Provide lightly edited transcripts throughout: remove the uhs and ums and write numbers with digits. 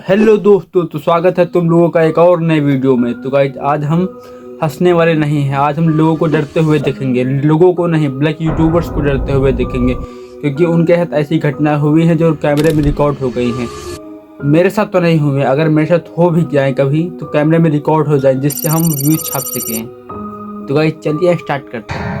Hello दोस्तों, तो स्वागत है तुम लोगों का एक और नए वीडियो में। तो गाइज आज हम हंसने वाले नहीं हैं। आज हम लोगों को डरते हुए देखेंगे। लोगों को नहीं, ब्लैक यूट्यूबर्स को डरते हुए देखेंगे, क्योंकि उनके साथ ऐसी घटना हुई है जो कैमरे में रिकॉर्ड हो गई हैं। मेरे साथ तो नहीं हुई, अगर मेरे साथ हो भी जाए कभी तो कैमरे में रिकॉर्ड हो जाए, जिससे हम व्यूज छाप सकें। तो गाइज चलिए स्टार्ट करते हैं।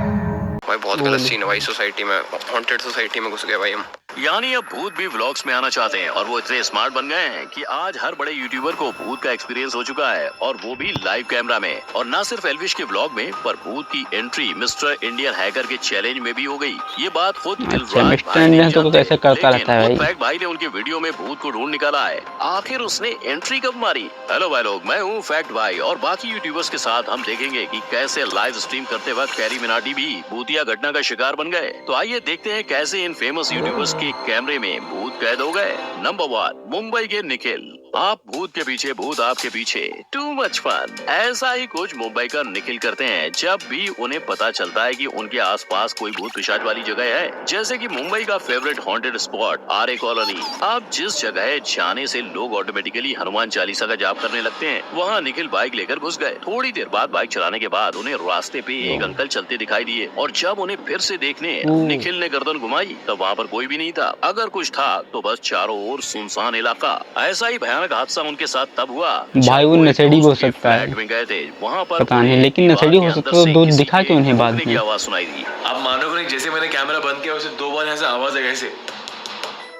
भाई बहुत गलत सीन है भाई, सोसाइटी में हॉन्टेड सोसाइटी में घुस गए भाई हम। यानी अब भूत भी व्लॉग्स में आना चाहते हैं और वो इतने स्मार्ट बन गए हैं कि आज हर बड़े यूट्यूबर को भूत का एक्सपीरियंस हो चुका है, और वो भी लाइव कैमरा में। और न सिर्फ एल्विश के व्लॉग में, पर भूत की एंट्री मिस्टर इंडियन हैकर के चैलेंज में भी हो गई। ये बात खुद दिलराज भाई ने तो कैसे करता रहता है भाई। फैक्ट भाई ने उनके वीडियो में भूत को ढूंढ निकाला है। आखिर उसने एंट्री कब मारी? हेलो भाई लोग, मैं हूँ फैक्ट भाई, और बाकी यूट्यूबर्स के साथ हम देखेंगे कि कैसे लाइव स्ट्रीम करते वक्त कैरी मिनाटी भी भूतिया घटना का शिकार बन गए। तो आइए देखते हैं कैसे इन फेमस यूट्यूबर्स के कैमरे में भूत कैद हो गए। नंबर 1, मुंबई के निखिल। आप भूत के पीछे, भूत आपके पीछे, टू मच फन। ऐसा ही कुछ मुंबई का निखिल करते हैं जब भी उन्हें पता चलता है कि उनके आसपास कोई भूत पिशाच वाली जगह है। जैसे कि मुंबई का favourite haunted spot Aarey colony. अब जिस जगह जाने से लोग ऑटोमेटिकली हनुमान चालीसा का जाप करने लगते हैं, वहाँ निखिल बाइक लेकर घुस गए। थोड़ी देर बाद बाइक चलाने के बाद उन्हें रास्ते पे एक अंकल चलते दिखाई दिए, और जब उन्हें फिर से देखने निखिल ने गर्दन घुमाई तब वहाँ पर कोई भी नहीं था। अगर कुछ था तो बस चारों ओर सुनसान इलाका। ऐसा ही भयानक हादसा उनके साथ तब हुआ भाई वो नशेड़ी हो सकता है, में गए थे। वहाँ पर पता नहीं, लेकिन नशेड़ी हो सकता है तो दूध दिखा के उन्हें बाद में आवाज सुनाई दी। आप मानोगे नहीं, जैसे मैंने कैमरा बंद किया वैसे 2 बार यहाँ से आवाज आई ऐसे।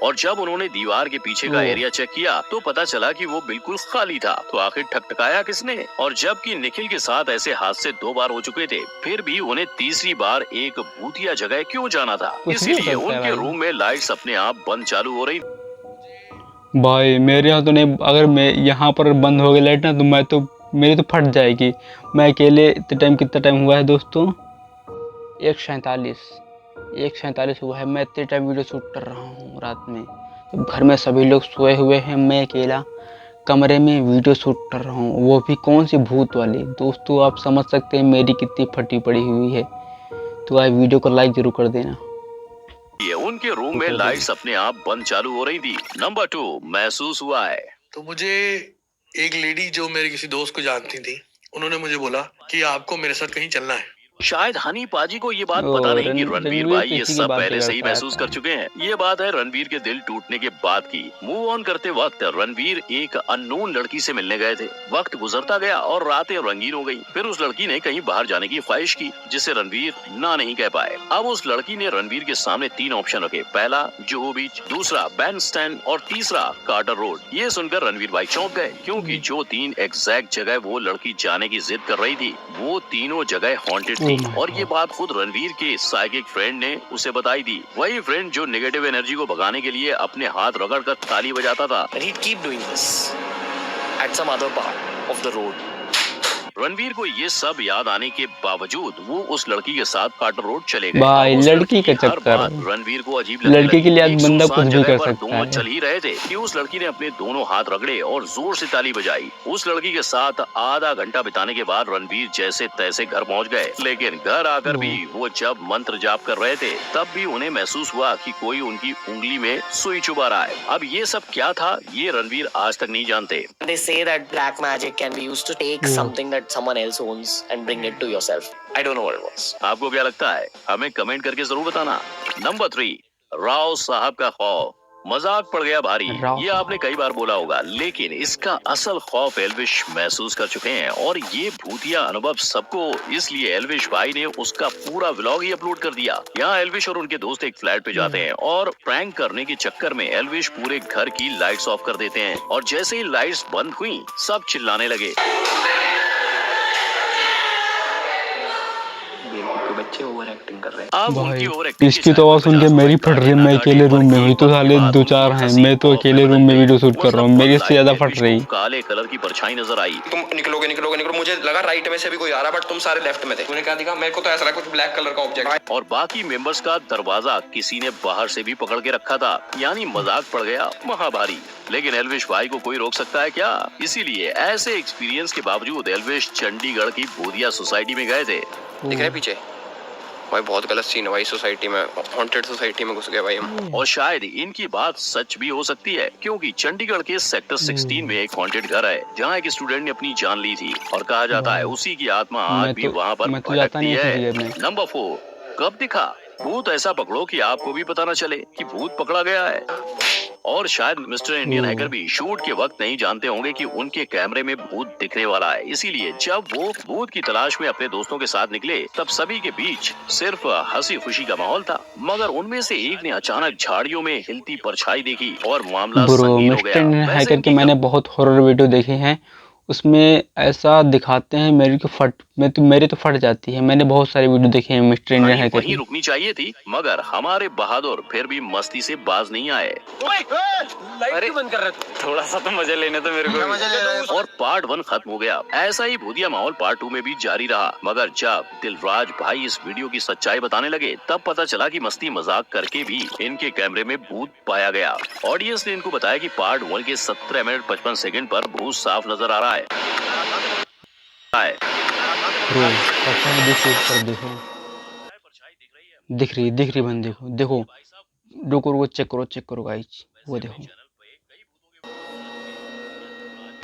और जब उन्होंने दीवार के पीछे का एरिया चेक किया तो पता चला कि वो बिल्कुल खाली था। तो आखिर ठकठकाया किसने? और जबकि निखिल के साथ ऐसे हादसे 2 बार हो चुके थे, फिर भी उन्हें तीसरी बार एक भूतिया जगह क्यों जाना था? इसीलिए उनके रूम में लाइट्स अपने आप बंद चालू हो रही। भाई मेरे यहाँ तो नहीं, अगर मैं यहाँ पर बंद हो गई लाइट ना तो मेरी तो फट जाएगी। मैं अकेले इतने टाइम, कितना टाइम हुआ है दोस्तों? 1:47 हुआ है। मैं इतने टाइम वीडियो शूट कर रहा हूँ रात में, जब घर में सभी लोग सोए हुए हैं, मैं अकेला कमरे में वीडियो शूट कर रहा हूँ, वो भी कौन सी भूत वाली। दोस्तों आप समझ सकते हैं मेरी कितनी फटी पड़ी हुई है। तो आप वीडियो को लाइक जरूर कर देना। उनके रूम में लाइट्स अपने आप बंद चालू हो रही थी। नंबर 2, महसूस हुआ है। तो मुझे एक लेडी जो मेरे किसी दोस्त को जानती थी, उन्होंने मुझे बोला कि आपको मेरे साथ कहीं चलना है। शायद हनी पाजी को ये बात पता नहीं कि रणवीर भाई ये सब पहले से ही महसूस कर चुके हैं। ये बात है रणवीर के दिल टूटने के बाद की। मूव ऑन करते वक्त रणवीर एक अननोन लड़की से मिलने गए थे। वक्त गुजरता गया और रातें रंगीन हो गई। फिर उस लड़की ने कहीं बाहर जाने की ख्वाहिश की, जिसे रणवीर ना नहीं कह पाए। अब उस लड़की ने रणवीर के सामने 3 ऑप्शन रखे। पहला जुहू बीच, दूसरा बैंड स्टैंड, और तीसरा कार्टर रोड। ये सुनकर रणवीर भाई चौंक गए, क्योंकि जो 3 एग्जैक्ट जगह वो लड़की जाने की जिद कर रही थी, वो तीनों जगह हॉन्टेड थी। और ये बात खुद रणवीर के साइकिक फ्रेंड ने उसे बताई थी। वही फ्रेंड जो नेगेटिव एनर्जी को भगाने के लिए अपने हाथ रगड़कर ताली बजाता था। And he'd keep doing this at some other part of the road. Ranveer को ये सब याद आने के बावजूद वो उस लड़की के साथ कार्टर रोड चले गए। भाई उस लड़की का हर चक्कर, बात रणवीर को अजीब लगने लड़की के लिए लगी। आज बंदा कुछ भी कर सकता दोनों है। चल ही रहे थे कि उस लड़की ने अपने दोनों हाथ रगड़े और जोर से ताली बजाई। उस लड़की के साथ आधा घंटा बिताने के बाद रणवीर जैसे तैसे घर पहुंच गए। लेकिन घर आकर भी वो जब मंत्र जाप कर रहे थे, तब भी उन्हें महसूस हुआ कि कोई उनकी उंगली में सुई चुभा रहा है। अब ये सब क्या था, ये रणवीर आज तक नहीं जानते। They say that black magic can be used to take something that someone else owns and bring it to yourself. I don't know what it was. आपको क्या लगता है? हमें कमेंट करके जरूर बताना। नंबर 3, राव साहब का खौफ। मजाक पड़ गया भारी, ये आपने कई बार बोला होगा, लेकिन इसका असल खौफ एल्विश महसूस कर चुके हैं। और ये भूतिया अनुभव सबको, इसलिए एल्विश भाई ने उसका पूरा व्लॉग ही अपलोड कर दिया। यहाँ एल्विश और उनके दोस्त एक फ्लैट पे जाते हैं और प्रैंक करने के चक्कर में एल्विश पूरे घर की लाइट्स ऑफ कर देते हैं। और जैसे ही लाइट्स बंद हुई, सब चिल्लाने लगे। बच्चे ओवर एक्टिंग कर रहे हैं। अब भाई उनकी ओवर एक्टिंग इसकी तो आवाज सुन के मेरी फट रही है। मैं अकेले रूम में हुई तो साले 2-4 हैं, मैं तो अकेले रूम में वीडियो शूट कर रहा हूँ, मेरी से ज्यादा फट रही। काले कलर की परछाई नजर आई। तुम निकलोगे, मुझे लगा राइट में से भी कोई आ रहा, बट तुम सारे लेफ्ट में थे। तूने क्या दिखा? मेरे को तो ऐसा लगा कुछ ब्लैक कलर का ऑब्जेक्ट। और बाकी मेंबर्स का दरवाजा किसी ने बाहर से भी पकड़ के रखा था, यानी मजाक पड़ गया महाभारी। लेकिन एल्विश भाई को कोई रोक सकता है क्या? इसीलिए ऐसे एक्सपीरियंस के बावजूद एल्विश चंडीगढ़ की बोधिया सोसाइटी में गए थे। दिख रहे पीछे? भाई बहुत गलत सीन है भाई, सोसाइटी में, हॉन्टेड सोसाइटी में घुस गए भाई हम। और शायद इनकी बात सच भी हो सकती है, क्योंकि चंडीगढ़ के सेक्टर 16 में एक हॉन्टेड घर है जहां एक स्टूडेंट ने अपनी जान ली थी और कहा जाता है उसी की आत्मा आज भी वहां पर भटकती है। नंबर 4, कब दिखा? भूत ऐसा पकड़ो कि आपको भी पता न चले कि भूत पकड़ा गया है। और शायद मिस्टर इंडियन हैकर भी शूट के वक्त नहीं जानते होंगे कि उनके कैमरे में भूत दिखने वाला है, इसीलिए जब वो भूत की तलाश में अपने दोस्तों के साथ निकले तब सभी के बीच सिर्फ हंसी खुशी का माहौल था, मगर उनमें से एक ने अचानक झाड़ियों में हिलती परछाई देखी और मामला संगीन हो गया। मिस्टर हैकर के मैंने बहुत हॉरर वीडियो देखे हैं, उसमें ऐसा दिखाते हैं मेरी तो फट जाती है। मैंने बहुत सारे वीडियो देखे हैं मिस्टर इंडियन हैकर वहीं रुकनी चाहिए थी, मगर हमारे बहादुर फिर भी मस्ती से बाज नहीं आए। अरे बंद कर रहे, थोड़ा सा तो मजे लेने तो मेरे को। और पार्ट 1 खत्म हो गया। ऐसा ही भूतिया माहौल पार्ट 2 में भी जारी रहा, मगर जब दिलराज भाई इस वीडियो की सच्चाई बताने लगे तब पता चला कि मस्ती मजाक करके भी इनके कैमरे में भूत पाया गया। ऑडियंस ने इनको बताया कि पार्ट 1 के 17 मिनट 55 सेकंड पर भूत साफ नजर आ रहा है। दिख रही बंदे को, देखो रुको चेक करो गाइस, वो देखो।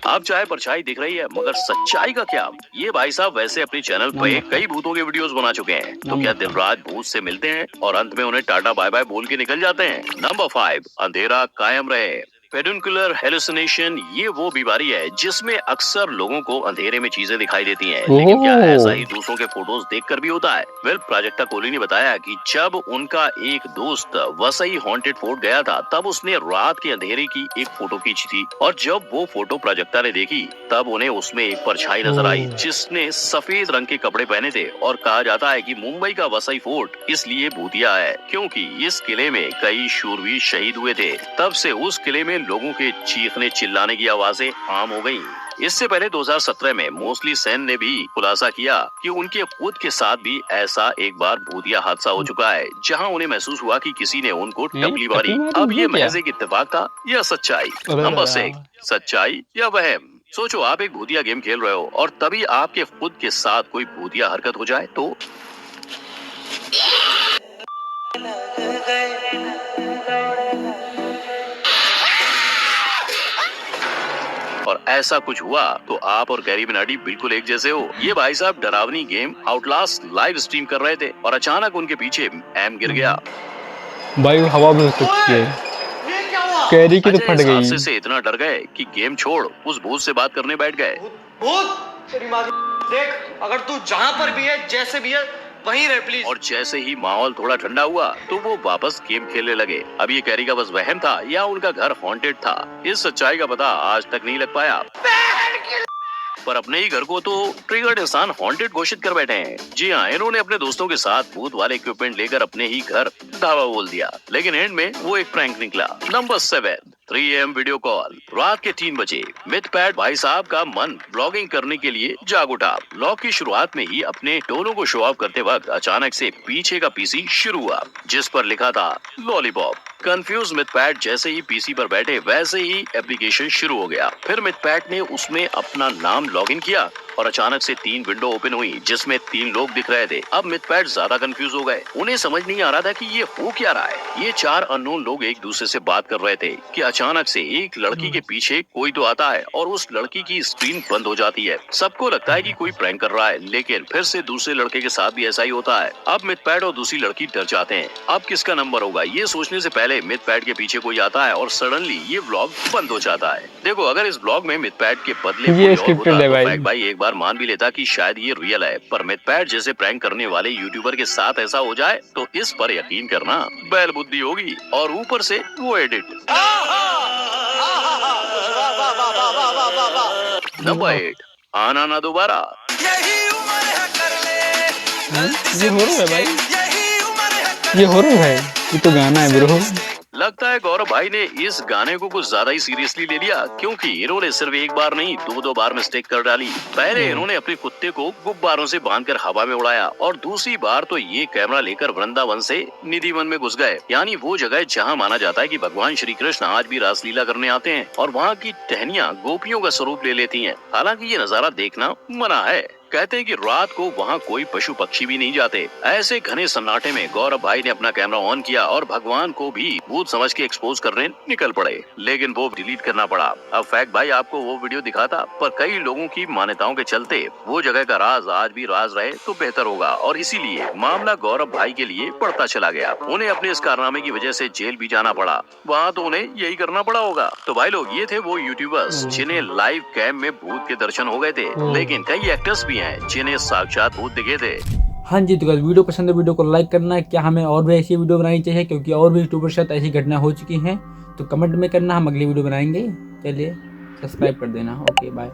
अब चाहे परछाई दिख रही है, मगर सच्चाई का क्या? ये भाई साहब वैसे अपने चैनल पे कई भूतों के वीडियोस बना चुके हैं, तो क्या दिलराज भूत से मिलते हैं और अंत में उन्हें टाटा बाय बाय बोल के निकल जाते हैं? नंबर 5, अंधेरा कायम रहे। पेडुनकुलर हेलुसिनेशन ये वो बीमारी है जिसमें अक्सर लोगों को अंधेरे में चीजें दिखाई देती हैं, लेकिन क्या ऐसा ही दूसरों के फोटोज देखकर भी होता है? वेल, प्राजक्ता कोहली ने बताया कि जब उनका एक दोस्त वसई हॉन्टेड फोर्ट गया था तब उसने रात के अंधेरे की एक फोटो खींची थी, और जब वो फोटो प्राजक्ता ने देखी तब उन्हें उसमें एक परछाई नजर आई जिसने सफेद रंग के कपड़े पहने थे। और कहा जाता है कि मुंबई का वसई फोर्ट इसलिए भूतिया है क्योंकि इस किले में कई शूरवीर शहीद हुए थे। तब से उस किले में लोगों के चीखने चिल्लाने की आवाजें आम हो गयी। इससे पहले 2017 में मोस्टली सेन ने भी खुलासा किया कि उनके खुद के साथ भी ऐसा एक बार भूतिया हादसा हो चुका है जहां उन्हें महसूस हुआ कि किसी ने उनको टपली मारी। अब ये महज एक इत्तेफाक था या सच्चाई? नंबर 6, सच्चाई या वहम? सोचो आप एक भूतिया गेम खेल रहे हो और तभी आपके खुद के साथ कोई भूतिया हरकत हो जाए तो? और ऐसा कुछ हुआ तो आप और कैरी मिनाटी बिल्कुल एक जैसे हो। ये भाई साहब डरावनी गेम आउटलास्ट लाइव स्ट्रीम कर रहे थे और अचानक उनके पीछे एम गिर गया। भाई हवा भी हो सकती है, कैरी की तो फट गई। हादसे से इतना डर गए कि गेम छोड़ उस भूत से बात करने बैठ गए। भूत तेरी माँ देख, अगर तू जहाँ पर भी है जैसे भी है वहीं रह प्लीज। और जैसे ही माहौल थोड़ा ठंडा हुआ तो वो वापस गेम खेलने लगे। अब ये कैरी का बस वहम था या उनका घर हॉन्टेड था, इस सच्चाई का पता आज तक नहीं लग पाया। पर अपने ही घर को तो ट्रिगर्ड इंसान हॉन्टेड घोषित कर बैठे हैं। जी हाँ, इन्होंने अपने दोस्तों के साथ भूत वाले इक्विपमेंट लेकर अपने ही घर धावा बोल दिया, लेकिन एंड में वो एक प्रैंक निकला। Number 7, 3 AM video call. रात के 3 बजे मिथपैट भाई साहब का मन ब्लॉगिंग करने के लिए जाग उठा। ब्लॉग की शुरुआत में ही अपने टोनों को शो ऑफ करते वक्त अचानक से पीछे का पीसी शुरू हुआ जिस पर लिखा था लॉलीपॉप। कंफ्यूज मिथपैट जैसे ही पीसी पर बैठे वैसे ही एप्लीकेशन शुरू हो गया। फिर मिथपैट ने उसमें अपना नाम लॉगिन किया और अचानक से 3 विंडो ओपन हुई जिसमें 3 लोग दिख रहे थे। अब मिथपैट ज्यादा कंफ्यूज हो गए, उन्हें समझ नहीं आ रहा था कि ये हो क्या रहा है। ये 4 अननोन लोग एक दूसरे से बात कर रहे थे कि अचानक से एक लड़की के पीछे कोई तो आता है और उस लड़की की स्क्रीन बंद हो जाती है। सबको लगता है कि कोई प्रैंक कर रहा है, लेकिन फिर से दूसरे लड़के के साथ भी ऐसा ही होता है। अब मिथपैट और दूसरी लड़की डर जाते हैं। अब किसका नंबर होगा ये सोचने से पहले मिथपैट के पीछे कोई आता है और सडनली ये व्लॉग बंद हो जाता है। देखो, अगर इस व्लॉग में मिथपैट के बदले कोई और होता तो फैक्ट भाई एक बार मान भी लेता कि शायद ये रियल है, पर मिथपैट जैसे प्रैंक करने वाले यूट्यूबर के साथ ऐसा हो जाए तो इस पर यकीन करना बैल बुद्धि होगी। और ऊपर से वो एडिट। नंबर 8, आना ना दोबारा। ये हॉरर है भाई, ये हॉरर है, ये तो गाना है ब्रो। लगता है गौरव भाई ने इस गाने को कुछ ज्यादा ही सीरियसली ले लिया, क्योंकि इन्होंने सिर्फ एक बार नहीं 2 बार मिस्टेक कर डाली। पहले इन्होंने अपने कुत्ते को गुब्बारों से बांधकर हवा में उड़ाया और दूसरी बार तो ये कैमरा लेकर वृंदावन से निधि वन में घुस गए, यानी वो जगह जहां माना जाता है कि भगवान श्री कृष्ण आज भी रासलीला करने आते हैं और वहाँ की टहनियाँ गोपियों का स्वरूप ले लेती हैं। हालांकि ये नजारा देखना मना है। कहते हैं कि रात को वहाँ कोई पशु पक्षी भी नहीं जाते। ऐसे घने सन्नाटे में गौरव भाई ने अपना कैमरा ऑन किया और भगवान को भी भूत समझ के एक्सपोज करने निकल पड़े, लेकिन वो डिलीट करना पड़ा। अब फैक्ट भाई आपको वो वीडियो दिखाता, पर कई लोगों की मान्यताओं के चलते वो जगह का राज आज भी राज रहे तो बेहतर होगा, और इसीलिए मामला गौरव भाई के लिए बढ़ता चला गया। उन्हें अपने इस कारनामे की वजह से जेल भी जाना पड़ा, वहाँ तो उन्हें यही करना पड़ा होगा। तो भाई लोग, ये थे वो यूट्यूबर्स जिन्हें लाइव कैम में भूत के दर्शन हो गए थे, लेकिन कई एक्टर्स भी हैं जिन्हें साक्षात भूत दिखे थे। हाँ जी, तो वीडियो पसंद है वीडियो को लाइक करना है। क्या हमें और भी ऐसी वीडियो बनानी चाहिए, क्योंकि और भी यूट्यूबर के साथ ऐसी घटना हो चुकी हैं, तो कमेंट में करना, हम अगली वीडियो बनाएंगे। चलिए सब्सक्राइब कर देना। Okay bye.